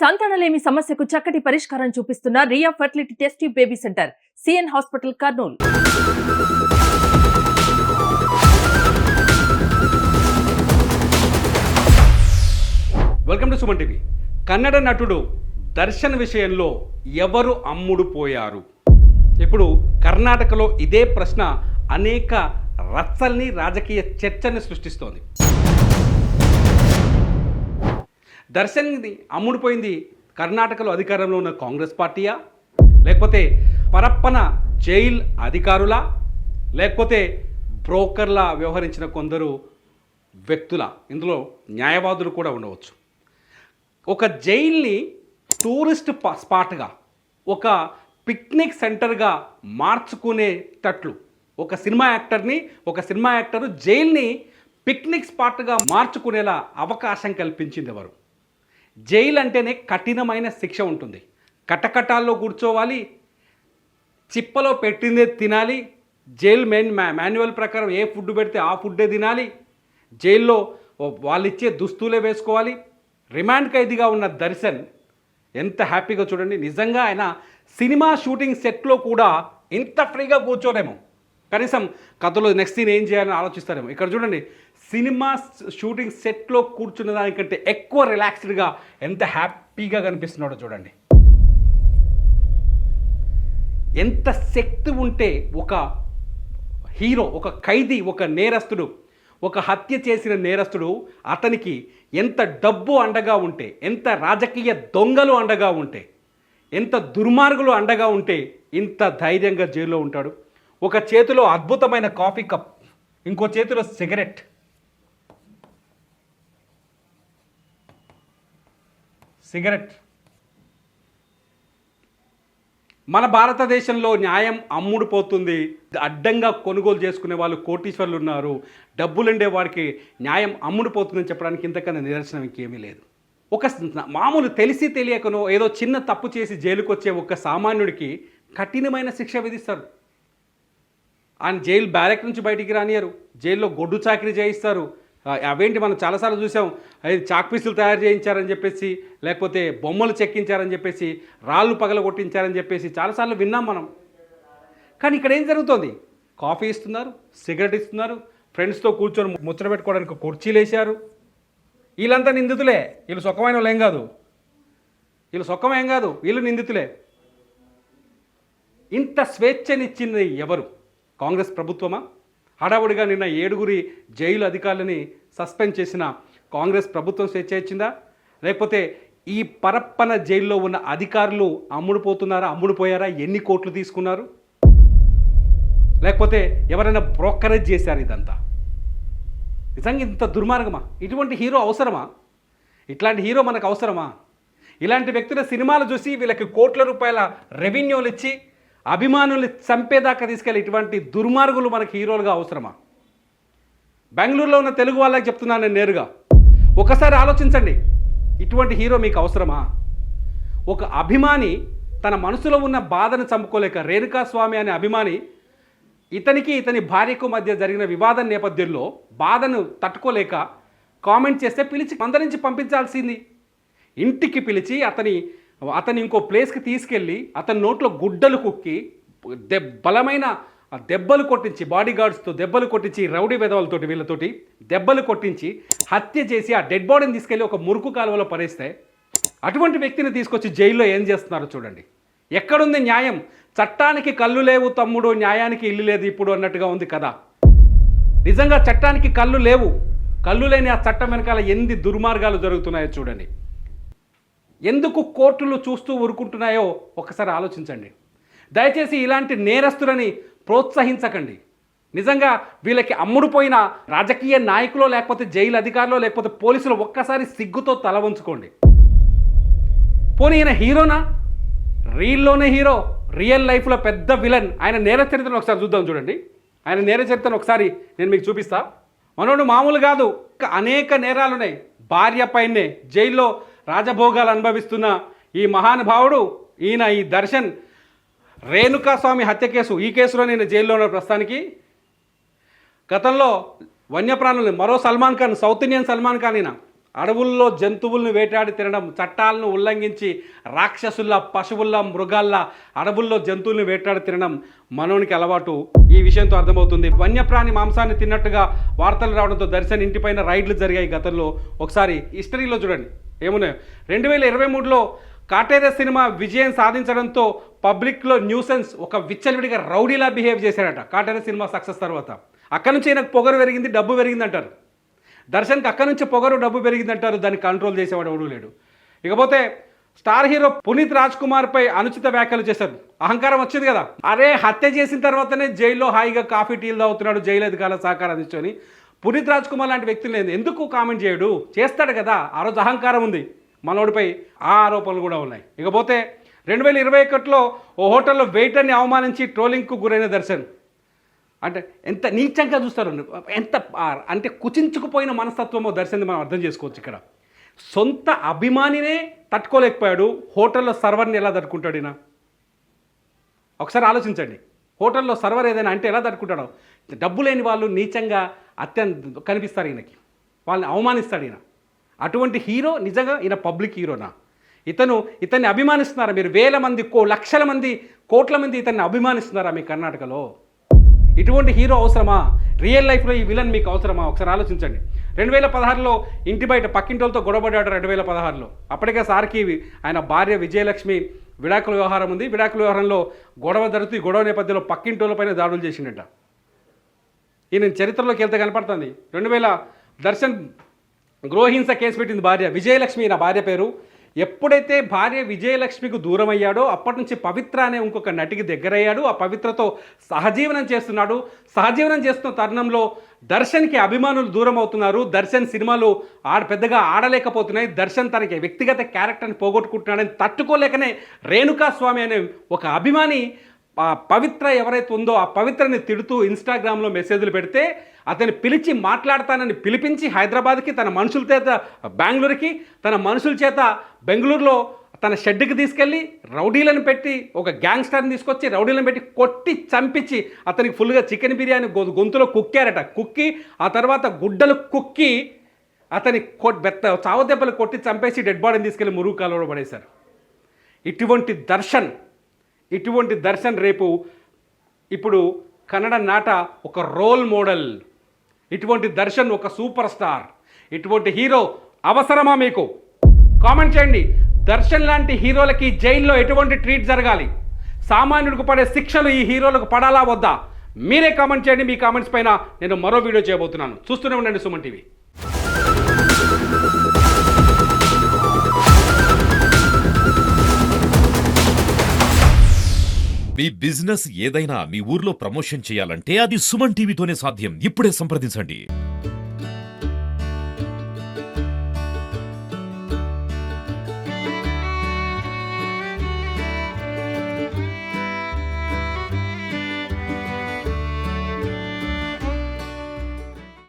సంతానలేమి సమస్యకు చక్కటి పరిష్కారం చూపిస్తున్న Riya fertility test tube baby centre CN hospital Kurnool. Welcome to Suman TV. Kannada నటుడు దర్శన్ విషయంలో ఎవరు అమ్ముడు పోయారు? ఇప్పుడు కర్ణాటకలో ఇదే ప్రశ్న అనేక రచ్చల్ని రాజకీయ చర్చని సృష్టిస్తోంది. దర్శన్ది అమ్ముడుపోయింది కర్ణాటకలో అధికారంలో ఉన్న కాంగ్రెస్ పార్టీయా, లేకపోతే పరప్పన జైల్ అధికారులా, లేకపోతే బ్రోకర్లా వ్యవహరించిన కొందరు వ్యక్తుల? ఇందులో న్యాయవాదులు కూడా ఉండవచ్చు. ఒక జైల్ని టూరిస్ట్ స్పాట్గా, ఒక పిక్నిక్ సెంటర్గా మార్చుకునేటట్లు ఒక సినిమా యాక్టరు జైల్ని పిక్నిక్ స్పాట్గా మార్చుకునేలా అవకాశం కల్పించింది ఎవరు? జైలు అంటేనే కఠినమైన శిక్ష ఉంటుంది. కటకటాల్లో కూర్చోవాలి, చిప్పలో పెట్టిందే తినాలి, జైలు మాన్యువల్ ప్రకారం ఏ ఫుడ్ పెడితే ఆ ఫుడ్డే తినాలి, జైల్లో వాళ్ళు ఇచ్చే దుస్తులే వేసుకోవాలి. రిమాండ్ ఖైదీగా ఉన్న దర్శన్ ఎంత హ్యాపీగా చూడండి. నిజంగా ఆయన సినిమా షూటింగ్ సెట్లో కూడా ఇంత ఫ్రీగా కూర్చోలేమో, కనీసం కథలో నెక్స్ట్ సీన్ ఏం చేయాలని ఆలోచిస్తారేమో. ఇక్కడ చూడండి, సినిమా షూటింగ్ సెట్లో కూర్చున్న దానికంటే ఎక్కువ రిలాక్స్డ్గా ఎంత హ్యాపీగా కనిపిస్తున్నాడో చూడండి. ఎంత శక్తి ఉంటే ఒక హీరో, ఒక ఖైదీ, ఒక నేరస్తుడు, ఒక హత్య చేసిన నేరస్తుడు, అతనికి ఎంత డబ్బు అండగా ఉంటే, ఎంత రాజకీయ దొంగలు అండగా ఉంటే, ఎంత దుర్మార్గులు అండగా ఉంటే ఇంత ధైర్యంగా జైల్లో ఉంటాడు. ఒక చేతిలో అద్భుతమైన కాఫీ కప్, ఇంకో చేతిలో సిగరెట్. మన భారతదేశంలో న్యాయం అమ్ముడు పోతుంది. అడ్డంగా కొనుగోలు చేసుకునే వాళ్ళు కోటీశ్వర్లు ఉన్నారు. డబ్బులుండే వాడికి న్యాయం అమ్ముడు పోతుందని చెప్పడానికి ఇంతకన్నా నిదర్శనం ఇంకేమీ లేదు. ఒక మామూలు తెలిసి తెలియకనో ఏదో చిన్న తప్పు చేసి జైలుకు వచ్చే ఒక సామాన్యుడికి కఠినమైన శిక్ష విధిస్తారు. ఆయన జైలు బ్యారెక్ నుంచి బయటికి రానియరు, జైల్లో గొడ్డు చాకరీ చేయిస్తారు. అవేంటి మనం చాలాసార్లు చూసాం, అది చాక్పీసులు తయారు చేయించారని చెప్పేసి, లేకపోతే బొమ్మలు చెక్కించారని చెప్పేసి, రాళ్ళు పగల కొట్టించారని చెప్పేసి చాలాసార్లు విన్నాం మనం. కానీ ఇక్కడ ఏం జరుగుతుంది? కాఫీ ఇస్తున్నారు, సిగరెట్ ఇస్తున్నారు, ఫ్రెండ్స్తో కూర్చొని ముచ్చట పెట్టుకోవడానికి కుర్చీలు వేశారు. వీళ్ళంతా నిందితులే. వీళ్ళు సుఖమైన వాళ్ళు ఏం కాదు, వీళ్ళు నిందితులే. ఇంత స్వేచ్ఛనిచ్చింది ఎవరు? కాంగ్రెస్ ప్రభుత్వమా? హడావుడిగా నిన్న 7 జైలు అధికారులని సస్పెండ్ చేసిన కాంగ్రెస్ ప్రభుత్వం స్వేచ్ఛ ఇచ్చిందా? లేకపోతే ఈ పరప్పన జైల్లో ఉన్న అధికారులు అమ్ముడుపోయారా? ఎన్ని కోట్లు తీసుకున్నారు? లేకపోతే ఎవరైనా బ్రోకరేజ్ చేశారు? ఇదంతా నిజంగా ఇంత దుర్మార్గమా? ఇటువంటి హీరో అవసరమా? ఇట్లాంటి హీరో మనకు అవసరమా? ఇలాంటి వ్యక్తుల సినిమాలు చూసి వీళ్ళకి కోట్ల రూపాయల రెవెన్యూలు ఇచ్చి అభిమానులు చంపేదాకా తీసుకెళ్ళి ఇటువంటి దుర్మార్గులు మనకి హీరోలుగా అవసరమా? బెంగళూరులో ఉన్న తెలుగు వాళ్ళకి చెప్తున్నాను నేను నేరుగా, ఒకసారి ఆలోచించండి. ఇటువంటి హీరో మీకు అవసరమా? ఒక అభిమాని తన మనసులో ఉన్న బాధను చంపుకోలేక, రేణుకాస్వామి అనే అభిమాని ఇతని భార్యకు మధ్య జరిగిన వివాదం నేపథ్యంలో బాధను తట్టుకోలేక కామెంట్ చేస్తే పిలిచి మందరించి పంపించాల్సింది. ఇంటికి పిలిచి అతని ఇంకో ప్లేస్కి తీసుకెళ్ళి అతని నోట్లో గుడ్డలు కుక్కి బలమైన దెబ్బలు కొట్టించి, బాడీ గార్డ్స్తో దెబ్బలు కొట్టించి, రౌడీ వెధవలతోటి వీళ్ళతోటి దెబ్బలు కొట్టించి హత్య చేసి ఆ డెడ్ బాడీని తీసుకెళ్ళి ఒక మురుకు కాలువలో పడేస్తే అటువంటి వ్యక్తిని తీసుకొచ్చి జైల్లో ఏం చేస్తున్నారో చూడండి. ఎక్కడుంది న్యాయం? చట్టానికి కళ్ళు లేవు తమ్ముడు, న్యాయానికి ఇల్లు లేదు ఇప్పుడు అన్నట్టుగా ఉంది కదా. నిజంగా చట్టానికి కళ్ళు లేవు. కళ్ళు లేని ఆ చట్టం వెనకాల ఎన్ని దుర్మార్గాలు జరుగుతున్నాయో చూడండి. ఎందుకు కోర్టులు చూస్తూ ఊరుకుంటున్నాయో ఒకసారి ఆలోచించండి. దయచేసి ఇలాంటి నేరస్తులని ప్రోత్సహించకండి. నిజంగా వీళ్ళకి అమ్ముడుపోయిన రాజకీయ నాయకులో, లేకపోతే జైలు అధికారులు, లేకపోతే పోలీసులు ఒక్కసారి సిగ్గుతో తల వంచుకోండి. పోనీ ఈయన హీరోనా? రీల్లోనే హీరో, రియల్ లైఫ్లో పెద్ద విలన్. ఆయన నేర చరిత్రను ఒకసారి చూద్దాం. చూడండి, ఆయన నేర చరిత్రను ఒకసారి నేను మీకు చూపిస్తా. మనోడు మామూలు కాదు, అనేక నేరాలున్నాయి. భార్య పైనే జైల్లో రాజభోగాలు అనుభవిస్తున్న ఈ మహానుభావుడు ఈ దర్శన్ రేణుకాస్వామి హత్య కేసు, ఈ కేసులో నేను జైల్లో ఉన్న ప్రస్తుతానికి. గతంలో వన్యప్రాణులు మరో సల్మాన్ ఖాన్, సౌత్ ఇండియన్ సల్మాన్ ఖాన్, అడవుల్లో జంతువులను వేటాడి తినడం, చట్టాలను ఉల్లంఘించి రాక్షసుల్లా, పశువుల్లా, మృగాల్లా అడవుల్లో జంతువులను వేటాడి తినడం మనోనికి అలవాటు. ఈ విషయంతో అర్థమవుతుంది. వన్యప్రాణి మాంసాన్ని తిన్నట్టుగా వార్తలు రావడంతో దర్శన్ ఇంటిపైన రైడ్లు జరిగాయి గతంలో. ఒకసారి హిస్టరీలో చూడండి ఏమున్నాయో. 2023లో కాటేర సినిమా విజయం సాధించడంతో పబ్లిక్లో న్యూసెన్స్, ఒక విచ్చలవిడిగా రౌడీలా బిహేవ్ చేశాడట కాటేర సినిమా సక్సెస్ తర్వాత. అక్కడి నుంచి ఆయనకు పొగరు పెరిగింది, డబ్బు పెరిగింది అంటారు. దర్శన్కి అక్కడి నుంచి పొగరు, డబ్బు పెరిగిందంటారు. దాన్ని కంట్రోల్ చేసేవాడు ఎవడూ లేడు. ఇకపోతే స్టార్ హీరో పునీత్ రాజ్ కుమార్పై అనుచిత వ్యాఖ్యలు చేశారు. అహంకారం వచ్చింది కదా, అరే హత్య చేసిన తర్వాతనే జైల్లో హాయిగా కాఫీ టీలు తాగుతున్నాడు జైలు అధికారుల సహకారం అందించుకొని. పునీత్ రాజ్ కుమార్ లాంటి వ్యక్తులు ఎందుకు కామెంట్ చేయడు? చేస్తాడు కదా, ఆ రోజు అహంకారం ఉంది మనోడిపై. ఆ ఆరోపణలు కూడా ఉన్నాయి. ఇకపోతే 2021లో ఓ హోటల్లో వెయిటర్ని అవమానించి ట్రోలింగ్కు గురైన దర్శన్. అంటే ఎంత నీచంగా చూస్తారు, ఎంత అంటే కుచించుకుపోయిన మనస్తత్వమో దర్శన్ మనం అర్థం చేసుకోవచ్చు. ఇక్కడ సొంత అభిమానినే తట్టుకోలేకపోయాడు, హోటల్లో సర్వర్ని ఎలా తట్టుకుంటాడు ఈయన? ఒకసారి ఆలోచించండి. హోటల్లో సర్వర్ ఏదైనా అంటే ఎలా తట్టుకుంటాడో. డబ్బు లేని వాళ్ళు నీచంగా అత్యంత కనిపిస్తారు ఈయనకి, వాళ్ళని అవమానిస్తాడు ఈయన. అటువంటి హీరో నిజంగా ఈయన పబ్లిక్ హీరోనా? ఇతన్ని అభిమానిస్తున్నారా మీరు? వేల మంది, లక్షల మంది, కోట్ల మంది ఇతన్ని అభిమానిస్తున్నారా మీ కర్ణాటకలో? ఇటువంటి హీరో అవసరమా? రియల్ లైఫ్లో ఈ విలన్ మీకు అవసరమా? ఒకసారి ఆలోచించండి. 2016లో ఇంటి బయట పక్కింటోళ్ళతో గొడవపడ్డాడు. 2016లో అప్పటికే సార్కి ఆయన భార్య విజయలక్ష్మి విడాకుల వ్యవహారం ఉంది. విడాకుల వ్యవహారంలో గొడవ జరుగుతూ, గొడవ నేపథ్యంలో పక్కింటోళ్ళపైన దాడులు చేసిండట. ఈయన చరిత్రలోకి వెళ్తే కనపడుతుంది. 2000 దర్శన్ గృహహింస కేసు పెట్టింది భార్య విజయలక్ష్మి, ఈయన భార్య పేరు. ఎప్పుడైతే భార్య విజయలక్ష్మికి దూరం అయ్యాడో అప్పటి నుంచి పవిత్ర అనే ఇంకొక నటికి దగ్గరయ్యాడు. ఆ పవిత్రతో సహజీవనం చేస్తున్నాడు. సహజీవనం చేస్తున్న తరుణంలో దర్శన్కి అభిమానులు దూరం అవుతున్నారు. దర్శన్ సినిమాలు పెద్దగా ఆడలేకపోతున్నాయి. దర్శన్ తనకి వ్యక్తిగత క్యారెక్టర్ని పోగొట్టుకుంటున్నాడని తట్టుకోలేకనే రేణుకాస్వామి అనే ఒక అభిమాని పవిత్ర ఎవరైతే ఉందో ఆ పవిత్రని తిడుతూ ఇన్స్టాగ్రామ్లో మెసేజ్లు పెడితే అతన్ని పిలిచి మాట్లాడతానని పిలిపించి హైదరాబాద్కి, తన మనుషుల చేత బెంగళూరుకి, తన మనుషుల చేత బెంగళూరులో తన షెడ్కి తీసుకెళ్ళి రౌడీలను పెట్టి, ఒక గ్యాంగ్స్టర్ని తీసుకొచ్చి రౌడీలను పెట్టి కొట్టి చంపించి అతనికి ఫుల్గా చికెన్ బిర్యానీ గొంతులో కుక్కారట. కుక్కి ఆ తర్వాత గుడ్డలు కుక్కి అతని చావు దెబ్బలు కొట్టి చంపేసి డెడ్ బాడీని తీసుకెళ్ళి మురుగు కాలువలో పడేశారు. ఇటువంటి దర్శన్ రేపు ఇప్పుడు కన్నడ నాట ఒక రోల్ మోడల్. ఇటువంటి దర్శన్ ఒక సూపర్ స్టార్. ఇటువంటి హీరో అవసరమా మీకు? కామెంట్ చేయండి. దర్శన్ లాంటి హీరోలకి జైల్లో ఎటువంటి ట్రీట్ జరగాలి? సామాన్యుడికి పడే శిక్షలు ఈ హీరోలకు పడాలా వద్దా? మీరే కామెంట్ చేయండి. మీ కామెంట్స్ పైన నేను మరో వీడియో చేయబోతున్నాను. చూస్తూనే ఉండండి సుమన్ టీవీ. మీ బిజినెస్ ఏదైనా మీ ఊర్లో ప్రమోషన్ చేయాలంటే అది సుమన్ టీవీతోనే సాధ్యం. ఇప్పుడే సంప్రదించండి.